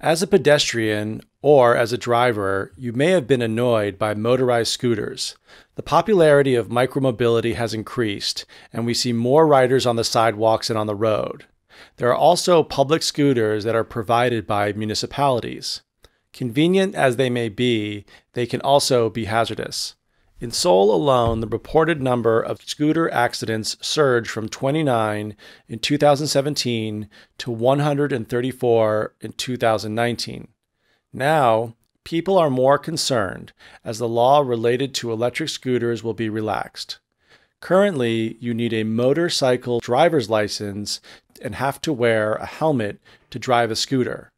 As a pedestrian or as a driver, you may have been annoyed by motorized scooters. The popularity of micromobility has increased, and we see more riders on the sidewalks and on the road. There are also public scooters that are provided by municipalities. Convenient as they may be, they can also be hazardous. In Seoul alone, the reported number of scooter accidents surged from 29 in 2017 to 134 in 2019. Now, people are more concerned as the law related to electric scooters will be relaxed. Currently, you need a motorcycle driver's license and have to wear a helmet to drive a scooter.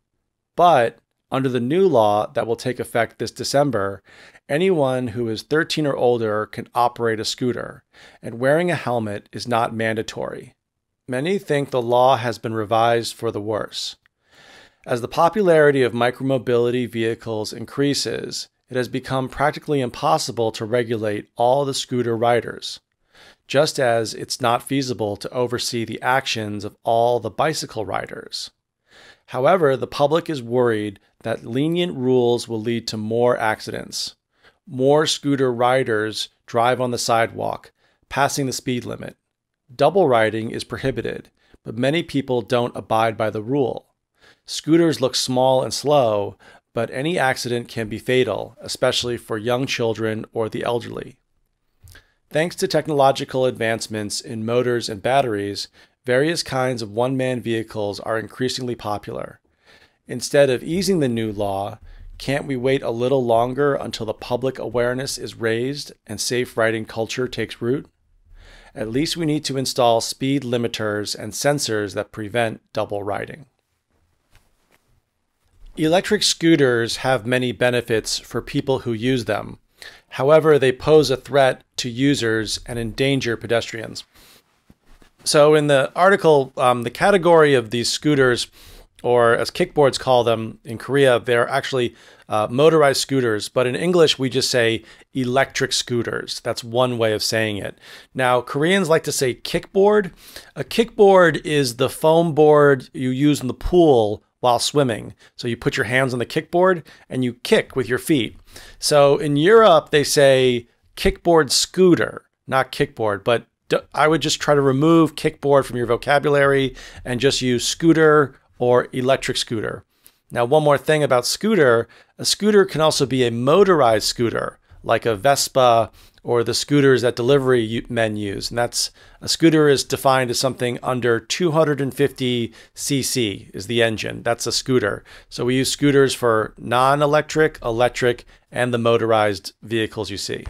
But under the new law that will take effect this December, anyone who is 13 or older can operate a scooter, and wearing a helmet is not mandatory. Many think the law has been revised for the worse. As the popularity of micromobility vehicles increases, it has become practically impossible to regulate all the scooter riders, just as it's not feasible to oversee the actions of all the bicycle riders. However, the public is worried that lenient rules will lead to more accidents. More scooter riders drive on the sidewalk, passing the speed limit. Double riding is prohibited, but many people don't abide by the rule. Scooters look small and slow, but any accident can be fatal, especially for young children or the elderly. Thanks to technological advancements in motors and batteries, various kinds of one-man vehicles are increasingly popular. Instead of easing the new law, can't we wait a little longer until the public awareness is raised and safe riding culture takes root? At least we need to install speed limiters and sensors that prevent double riding. Electric scooters have many benefits for people who use them. However, they pose a threat to users and endanger pedestrians. So in the article, the category of these scooters, or as kickboards call them in Korea, they're actually motorized scooters, but in English we just say electric scooters. That's one way of saying it. Now, Koreans like to say kickboard. A kickboard is the foam board you use in the pool while swimming. So you put your hands on the kickboard and you kick with your feet. So in Europe, they say kickboard scooter, not kickboard, but I would just try to remove kickboard from your vocabulary and just use scooter or electric scooter. Now, one more thing about scooter, a scooter can also be a motorized scooter, like a Vespa or the scooters that delivery men use. And a scooter is defined as something under 250 cc is the engine. That's a scooter. So we use scooters for non-electric, electric, and the motorized vehicles you see.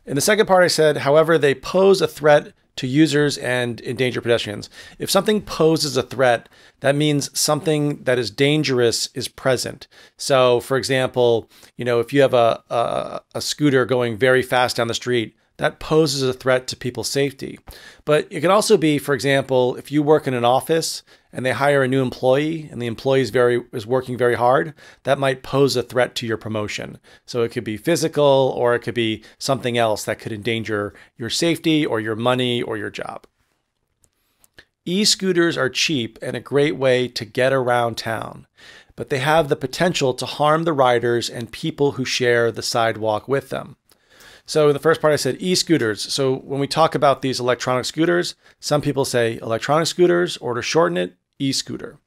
In the second part, I said, however, they pose a threat to users and endanger pedestrians. If something poses a threat, that means something that is dangerous is present. So, for example, if you have a scooter going very fast down the street, that poses a threat to people's safety. But it can also be, for example, if you work in an office and they hire a new employee and the employee is working very hard, that might pose a threat to your promotion. So it could be physical, or it could be something else that could endanger your safety or your money or your job. E-scooters are cheap and a great way to get around town, but they have the potential to harm the riders and people who share the sidewalk with them. So in the first part, I said e-scooters. So when we talk about these electronic scooters, some people say electronic scooters, or to shorten it, e-scooter.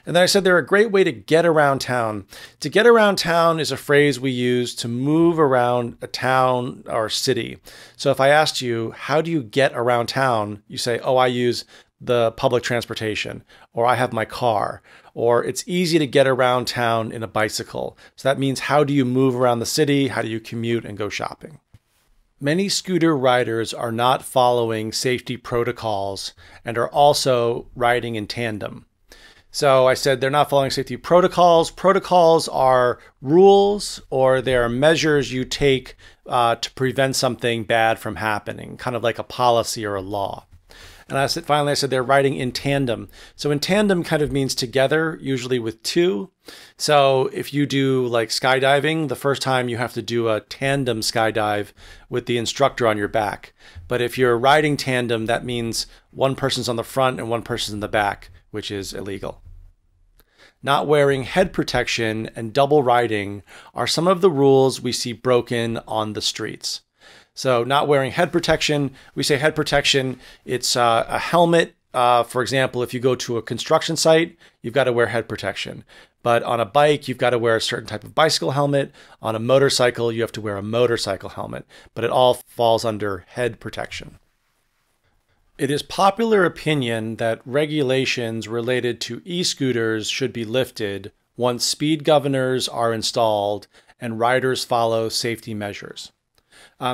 And then I said they're a great way to get around town. To get around town is a phrase we use to move around a town or city. So if I asked you, how do you get around town? You say, oh, I use the public transportation, or I have my car, or it's easy to get around town in a bicycle. So that means, how do you move around the city? How do you commute and go shopping? Many scooter riders are not following safety protocols and are also riding in tandem. So I said they're not following safety protocols. Protocols are rules, or they are measures you take to prevent something bad from happening, kind of like a policy or a law. And finally, I said they're riding in tandem. So in tandem kind of means together, usually with two. So if you do like skydiving, the first time you have to do a tandem skydive with the instructor on your back. But if you're riding tandem, that means one person's on the front and one person's in the back, which is illegal. not wearing head protection, and double riding are some of the rules we see broken on the streets. So not wearing head protection, we say head protection, it's a helmet. For example, if you go to a construction site, you've got to wear head protection. But on a bike, you've got to wear a certain type of bicycle helmet. On a motorcycle, you have to wear a motorcycle helmet. But it all falls under head protection. It is popular opinion that regulations related to e-scooters should be lifted once speed governors are installed and riders follow safety measures.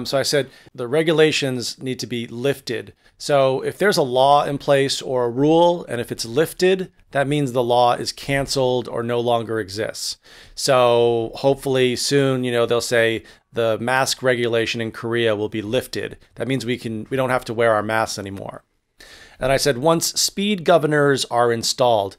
So I said the regulations need to be lifted. So if there's a law in place or a rule, and if it's lifted, that means the law is canceled or no longer exists. So hopefully soon, they'll say the mask regulation in Korea will be lifted. That means we don't have to wear our masks anymore. And I said, once speed governors are installed,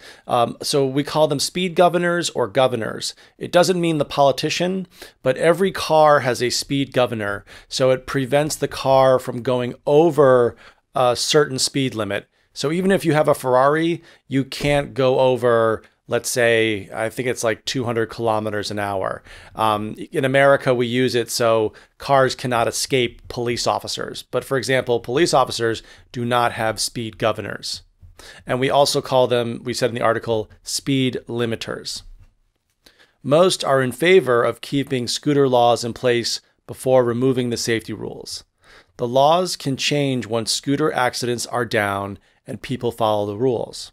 so we call them speed governors or governors. It doesn't mean the politician, but every car has a speed governor. So it prevents the car from going over a certain speed limit. So even if you have a Ferrari, you can't go over, let's say, I think it's like 200 kilometers an hour. In America, we use it so cars cannot escape police officers. But for example, police officers do not have speed governors. And we also call them, we said in the article, speed limiters. Most are in favor of keeping scooter laws in place before removing the safety rules. The laws can change once scooter accidents are down and people follow the rules.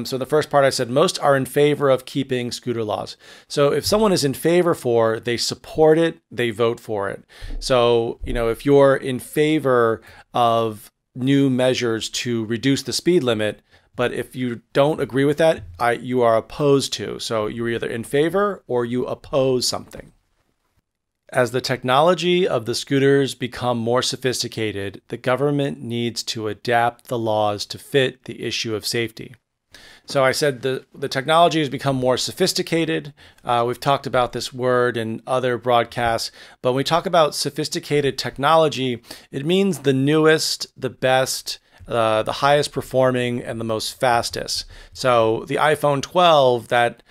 So the first part I said, most are in favor of keeping scooter laws. So if someone is in favor for, they support it, they vote for it. So, if you're in favor of new measures to reduce the speed limit, but if you don't agree with that, you are opposed to. So you're either in favor or you oppose something. As the technology of the scooters become more sophisticated, the government needs to adapt the laws to fit the issue of safety. So I said the technology has become more sophisticated. We've talked about this word in other broadcasts, but when we talk about sophisticated technology, it means the newest, the best, the highest performing, and the most fastest. So the iPhone 12, that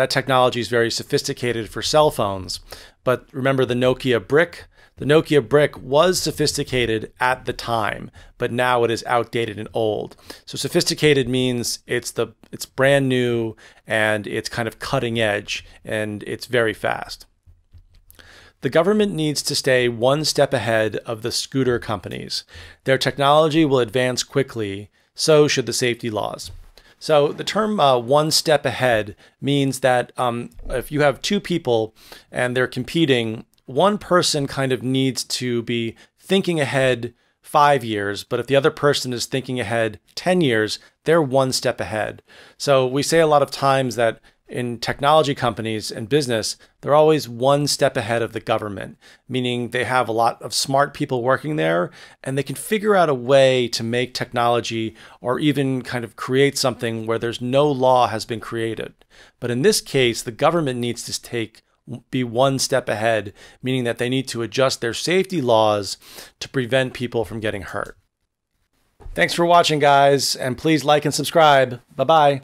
technology is very sophisticated for cell phones. But remember the Nokia brick? The Nokia brick was sophisticated at the time, but now it is outdated and old. So sophisticated means it's brand new and it's kind of cutting edge and it's very fast. The government needs to stay one step ahead of the scooter companies. Their technology will advance quickly, so should the safety laws. So the term one step ahead means that if you have two people and they're competing, one person kind of needs to be thinking ahead 5 years, but if the other person is thinking ahead 10 years, they're one step ahead. So we say a lot of times that in technology companies and business, they're always one step ahead of the government, meaning they have a lot of smart people working there and they can figure out a way to make technology or even kind of create something where there's no law has been created. But in this case, the government needs to be one step ahead, meaning that they need to adjust their safety laws to prevent people from getting hurt. Thanks for watching, guys, and please like and subscribe. Bye-bye.